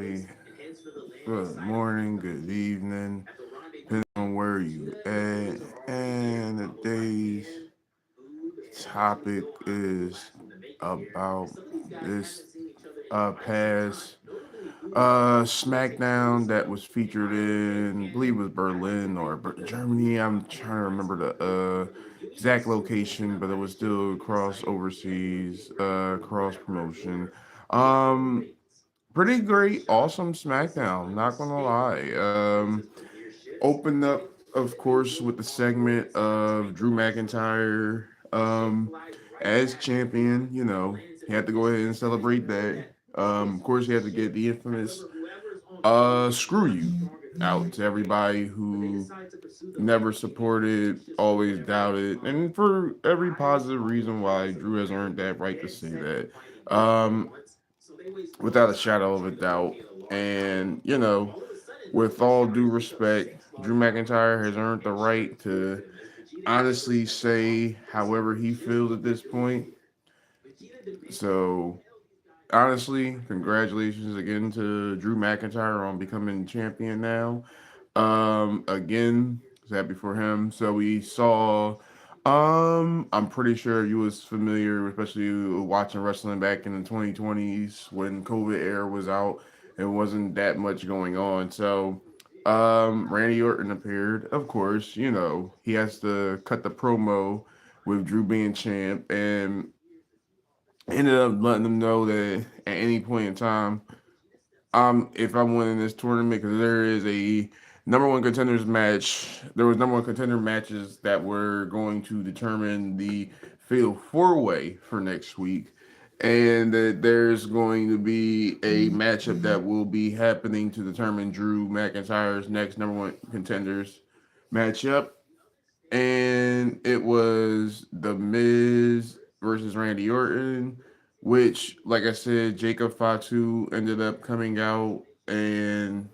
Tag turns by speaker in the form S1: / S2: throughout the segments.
S1: everybody. Good morning, good evening, depending on where you at. And today's topic is about this past Smackdown that was featured in, I believe it was Berlin or Germany. I'm trying to remember the exact location, but it was still cross overseas, cross promotion. Um, Pretty great, awesome SmackDown. Not gonna lie. Opened up, of course, with the segment of Drew McIntyre as champion. He had to go ahead and celebrate that. Of course, he had to get the infamous "screw you" out to everybody who never supported, always doubted, and for every positive reason why Drew has earned that right to say that. Um, Without a shadow of a doubt. And, with all due respect, Drew McIntyre has earned the right to honestly say however he feels at this point. So, honestly, congratulations again to Drew McIntyre on becoming champion now. Again, happy for him. So we saw. I'm pretty sure you was familiar, especially watching wrestling back in the 2020s when COVID era was out. It wasn't that much going on. So, Randy Orton appeared. Of course, he has to cut the promo with Drew being champ, and ended up letting them know that at any point in time, if I'm winning this tournament, because there is a number one contenders match. There was number one contender matches that were going to determine the fatal four way for next week, and that there's going to be a matchup that will be happening to determine Drew McIntyre's next number one contenders matchup, and it was The Miz versus Randy Orton, which, like I said, Jacob Fatu ended up coming out and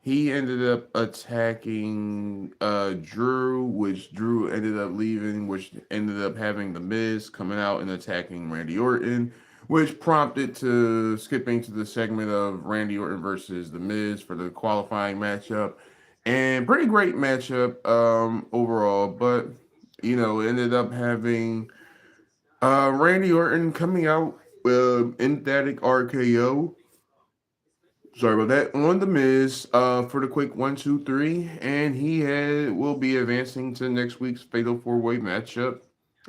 S1: he ended up attacking Drew, which Drew ended up leaving, which ended up having The Miz coming out and attacking Randy Orton, which prompted to skipping to the segment of Randy Orton versus The Miz for the qualifying matchup. And pretty great matchup overall, but ended up having Randy Orton coming out with emphatic RKO. Sorry about that. On the Miz, for the quick 1, 2, 3, and will be advancing to next week's Fatal Four Way matchup.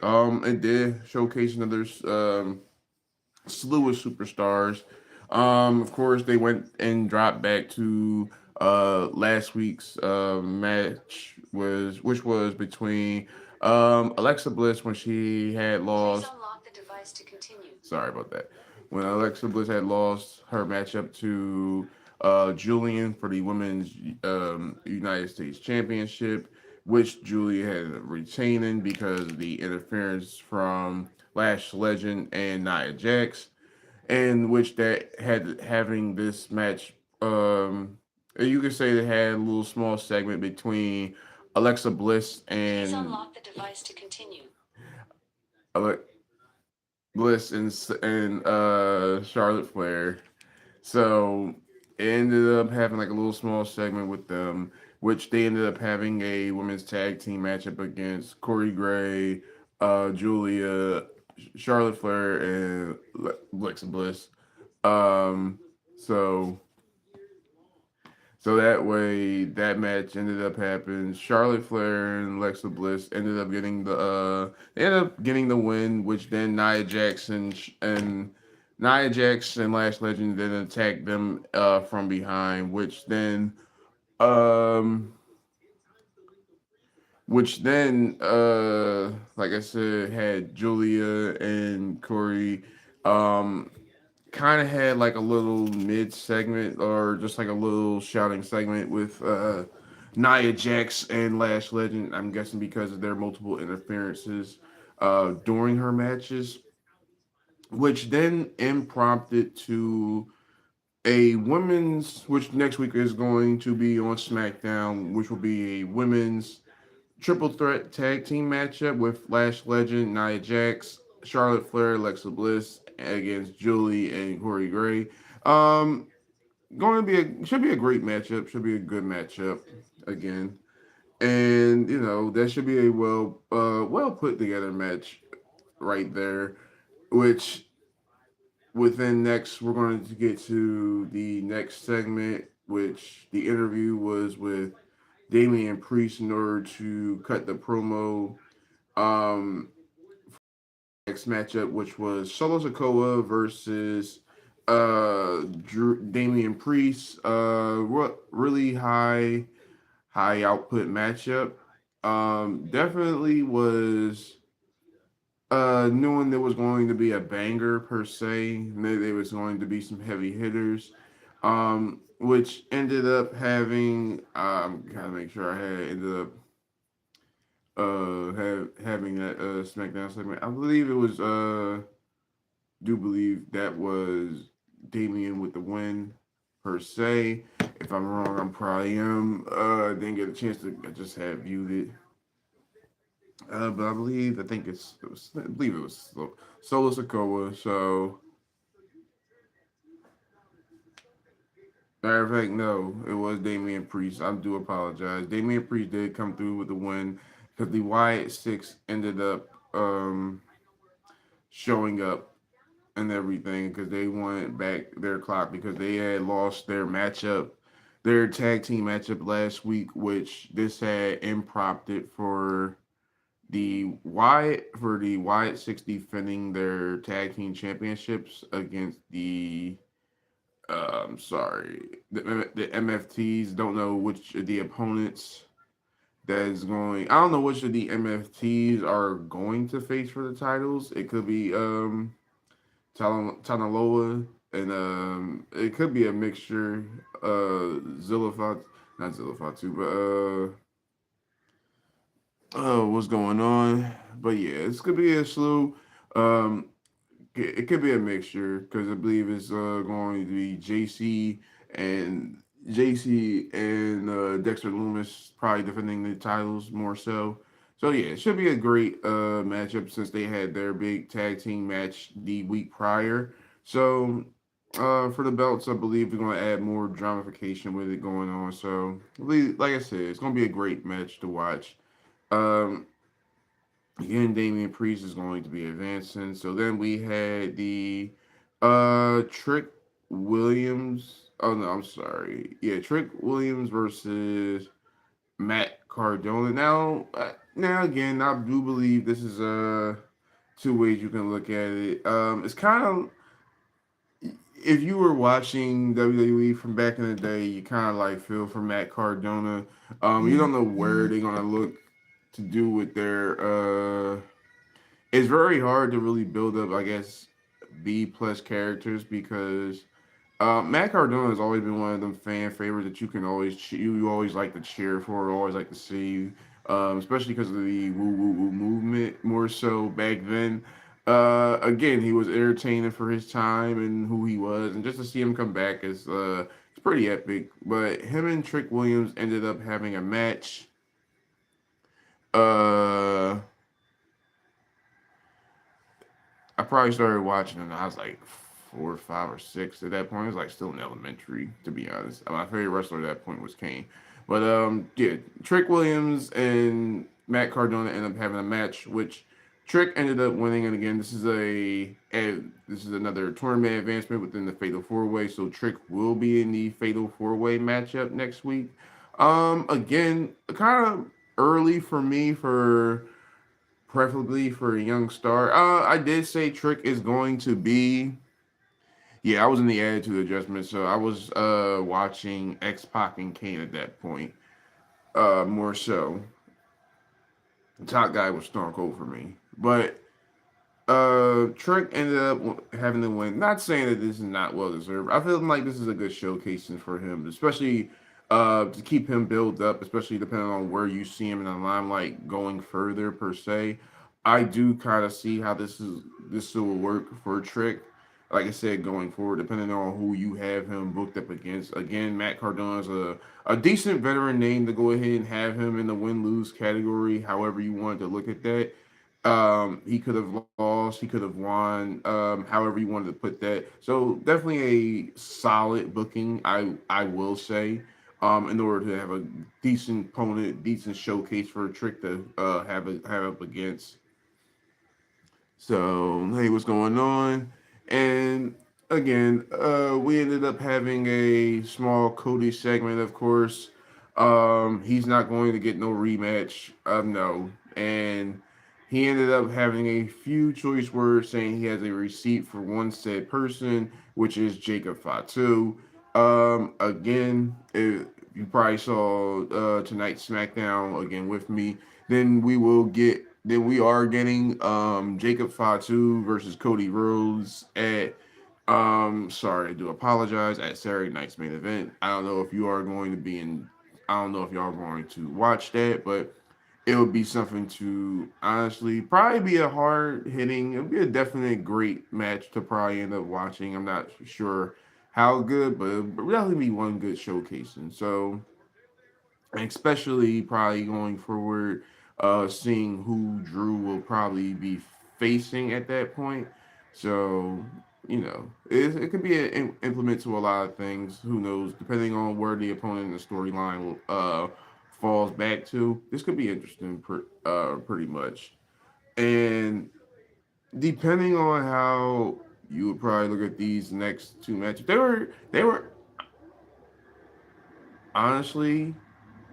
S1: It did showcase another slew of superstars. Of course, they went and dropped back to last week's match which was between Alexa Bliss when she had lost. Sorry about that. When Alexa Bliss had lost her matchup to Julian for the Women's United States Championship, which Julia had retaining because of the interference from Lash Legend and Nia Jax, and which that had having this match. You could say they had a little small segment between Alexa Bliss and Ale- Bliss and Charlotte Flair. So it ended up having like a little small segment with them, which they ended up having a women's tag team matchup against Corey Gray, Julia, Charlotte Flair, and Alexa Bliss. Um, so so that way, that match ended up happening. Charlotte Flair and Alexa Bliss ended up getting the win, which then Nia Jackson Lash Legend then attacked them from behind, um like I said, had Julia and Corey um kind of had like a little mid segment or just like a little shouting segment with Nia Jax and Lash Legend. I'm guessing because of their multiple interferences during her matches, which then imprompted to a women's, which next week is going to be on SmackDown, which will be a women's triple threat tag team matchup with Lash Legend, Nia Jax, Charlotte Flair, Alexa Bliss against Julie and Corey Gray. Um, going to be a should be a great matchup. Should be a good matchup again, and that should be a well put together match right there. Which within next we're going to get to the next segment, which the interview was with Damian Priest in order to cut the promo. Um, Next matchup, which was Solo Sikoa versus Damian Priest. Really high output matchup. Definitely was knowing there was going to be a banger per se. Maybe there was going to be some heavy hitters. Which ended up having gotta make sure I had ended up having that SmackDown segment. I believe it was do believe that was Damian with the win per se. If I'm wrong, I'm probably am. Didn't get a chance to. I just had viewed it. But I think I believe it was Solo Sokoa. So matter of fact, no, it was Damian Priest. I do apologize. Damian Priest did come through with the win because the Wyatt Six ended up showing up and everything because they wanted back their clock because they had lost their tag team matchup last week, which this had imprompted for the Wyatt Six defending their tag team championships against the MFTs. Don't know which of the opponents that is going. I don't know which of the MFTs are going to face for the titles. It could be Tanaloa, and it could be a mixture. Zillifat, not Zillifatu, but what's going on? But yeah, this could be a slew. Um, it could be a mixture because I believe it's going to be and JC and Dexter Loomis probably defending the titles more so. So yeah, it should be a great matchup since they had their big tag team match the week prior. So for the belts, I believe we're going to add more dramification with it going on. So like I said, it's going to be a great match to watch. Um, Again, Damian Priest is going to be advancing. So then we had the Trick Williams. Oh no, I'm sorry. Yeah, Trick Williams versus Matt Cardona. Now again, I do believe this is two ways you can look at it. It's kind of if you were watching WWE from back in the day, you kind of like feel for Matt Cardona. You don't know where they're gonna look to do with their it's very hard to really build up, I guess, B plus characters because Matt Cardona has always been one of them fan favorites that you can you always like to cheer for, always like to see, especially because of the woo woo woo movement more so back then. Again, he was entertaining for his time and who he was, and just to see him come back is it's pretty epic. But him and Trick Williams ended up having a match. Uh, I probably started watching and I was like 4 or 5 or 6 at that point. It was like still in elementary, to be honest. My favorite wrestler at that point was Kane. But yeah, Trick Williams and Matt Cardona ended up having a match, which Trick ended up winning. And again, this is another tournament advancement within the Fatal Four Way. So Trick will be in the Fatal Four Way matchup next week. Again, kind of early for me for preferably for a young star. I did say Trick is going to be. Yeah, I was in the attitude adjustment, so I was watching X Pac and Kane at that point. More so, the top guy was Stone Cold for me, but Trick ended up having to win. Not saying that this is not well deserved. I feel like this is a good showcasing for him, especially to keep him built up, especially depending on where you see him in the limelight going further per se. I do kind of see how this will work for Trick. Like I said, going forward, depending on who you have him booked up against. Again, Matt Cardona is a decent veteran name to go ahead and have him in the win lose category, however you want to look at that. He could have lost, he could have won, however you wanted to put that. So definitely a solid booking, I will say. In order to have a decent opponent, decent showcase for a Trick to have up against. So, hey, what's going on? And again, we ended up having a small Cody segment, of course. He's not going to get no rematch. No. And he ended up having a few choice words saying he has a receipt for one said person, which is Jacob Fatu. Again, if you probably saw tonight's SmackDown again with me, then we are getting Jacob Fatu versus Cody Rhodes at sorry, I do apologize, at Saturday night's main event. I don't know if y'all are going to watch that, but it would be something to honestly probably be a hard hitting, it'd be a definite great match to probably end up watching. I'm not sure how good, but it'll definitely be one good showcasing. So especially probably going forward, seeing who Drew will probably be facing at that point. So, it could be an implement to a lot of things. Who knows? Depending on where the opponent in the storyline falls back to, this could be interesting, pretty much. And depending on how you would probably look at these next two matches, they were honestly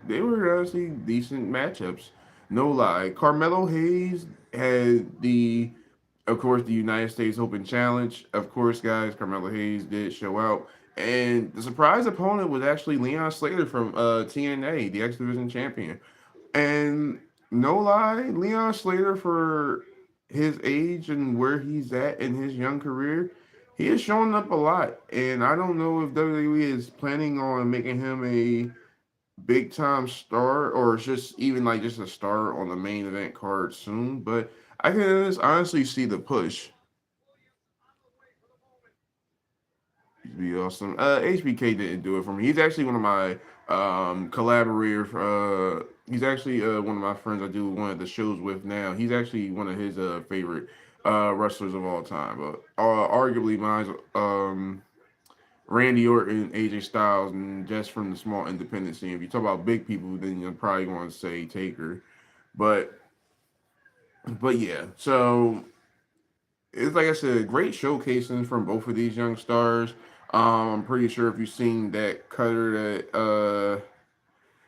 S1: honestly decent matchups. No lie. Carmelo Hayes had of course, the United States Open Challenge. Of course, guys, Carmelo Hayes did show out. And the surprise opponent was actually Leon Slater from TNA, the X Division champion. And no lie, Leon Slater, for his age and where he's at in his young career, he is showing up a lot. And I don't know if WWE is planning on making him a big time star or just even like just a star on the main event card soon. But I can honestly see the push. Be awesome. HBK didn't do it for me. He's actually one of my collaborators. He's actually one of my friends I do one of the shows with now. He's actually one of his favorite wrestlers of all time. But arguably mine's Randy Orton, AJ Styles, and just from the small independent scene. If you talk about big people, then you're probably going to say Taker. But yeah, so it's like I said, great showcasing from both of these young stars. I'm pretty sure if you've seen that cutter that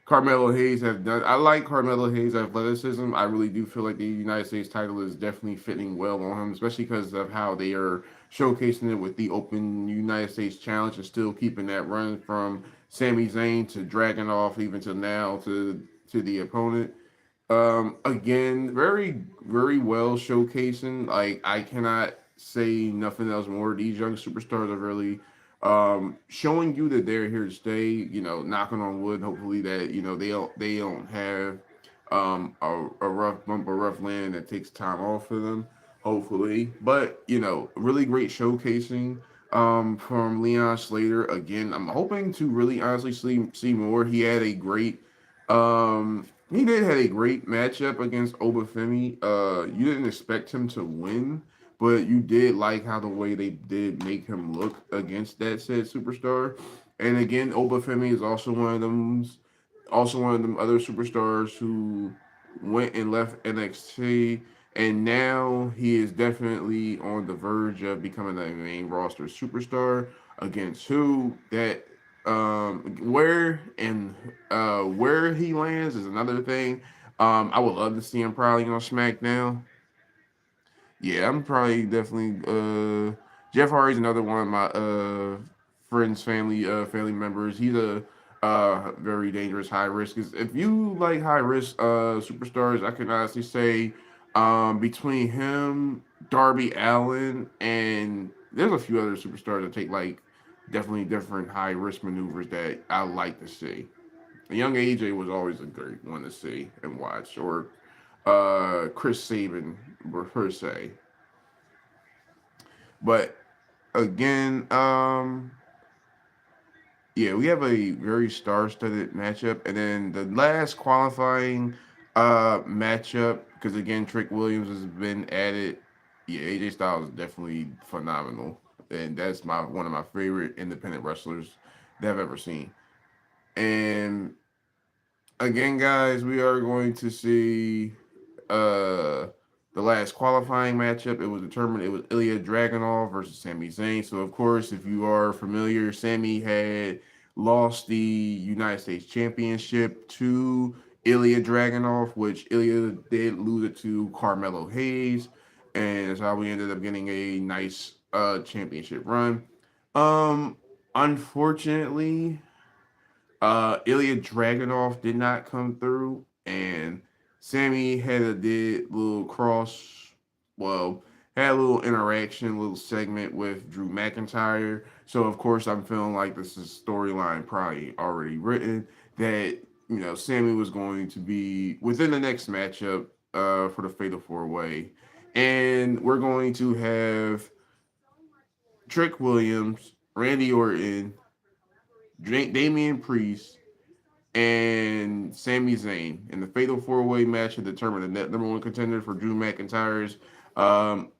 S1: Carmelo Hayes have done, I like Carmelo Hayes' athleticism. I really do feel like the United States title is definitely fitting well on him, especially because of how they are showcasing it with the Open United States Challenge and still keeping that run from Sami Zayn to dragging off even to now to the opponent. Again, very, very well showcasing. Like I cannot say nothing else more. These young superstars are really showing you that they're here to stay. Knocking on wood. Hopefully that they don't have a rough bump or rough land that takes time off for them. Hopefully, but really great showcasing from Leon Slater. Again, I'm hoping to really honestly see more. He did had a great matchup against Obafemi. You didn't expect him to win, but you did like how the way they did make him look against that said superstar. And again, Obafemi is also one of them other superstars who went and left NXT, and now he is definitely on the verge of becoming a main roster superstar. Against who that where he lands is another thing. I would love to see him probably on SmackDown. Yeah, I'm probably definitely Jeff Hardy's another one of my friends, family members. He's a very dangerous high risk. If you like high risk superstars, I can honestly say between him, Darby Allen, and there's a few other superstars that take like definitely different high risk maneuvers that I like to see. A young AJ was always a great one to see and watch, or Chris Sabin per se. But again, yeah, we have a very star-studded matchup, and then the last qualifying Matchup, because again, Trick Williams has been added. Yeah, AJ Styles is definitely phenomenal, and that's my one of my favorite independent wrestlers that I've ever seen. And again, guys, we are going to see uh the last qualifying matchup. It was determined it was Ilya Dragunov versus Sami Zayn. So of course, if you are familiar, Sami had lost the United States Championship to Ilya Dragunov, which Ilya did lose it to Carmelo Hayes, and that's how we ended up getting a nice championship run. Um, Unfortunately, Ilya Dragunov did not come through, and Sammy had a did little cross, well, had a little interaction, little segment with Drew McIntyre. So of course, I'm feeling like this is storyline probably already written that Sammy was going to be within the next matchup for the Fatal Four Way, and we're going to have Trick Williams, Randy Orton, Damian Priest, and Sami Zayn in the Fatal Four Way match to determine the net number one contender for Drew McIntyre's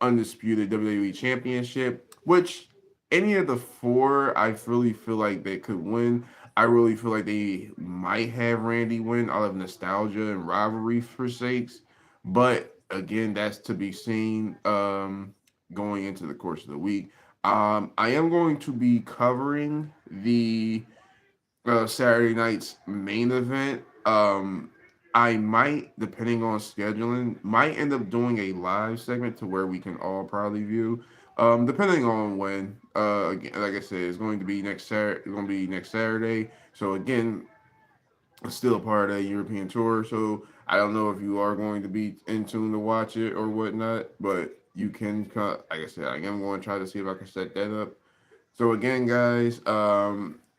S1: undisputed WWE Championship. Which any of the four, I really feel like they could win. I really feel like they might have Randy win out of nostalgia and rivalry for sakes, but again, that's to be seen going into the course of the week. I am going to be covering the Saturday night's main event. I might, depending on scheduling, might end up doing a live segment to where we can all probably view. Depending on when. Again, like I said, it's going to be next Saturday. It's going to be next Saturday. So again, it's still a part of that European tour. So I don't know if you are going to be in tune to watch it or whatnot, but you can. Like I said, I am going to try to see if I can set that up. So again, guys,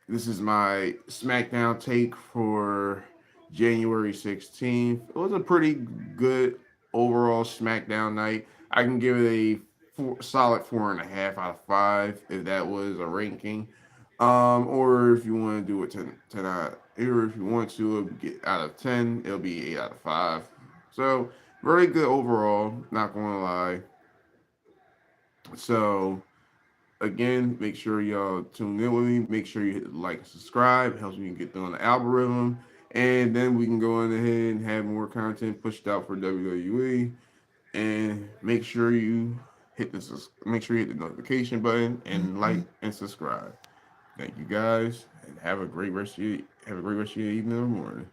S1: this is my SmackDown take for January 16th. It was a pretty good overall SmackDown night. I can give it a solid 4.5 out of 5 if that was a ranking. Or if you want to do it 10 out, or if you want to get out of 10, it'll be 8 out of 5. So very good overall. Not going to lie. So again, make sure y'all tune in with me. Make sure you hit like and subscribe. It helps me get through on the algorithm. And then we can go on ahead and have more content pushed out for WWE. And make sure you hit the notification button and like and subscribe. Thank you guys, and have a great rest of your evening or morning.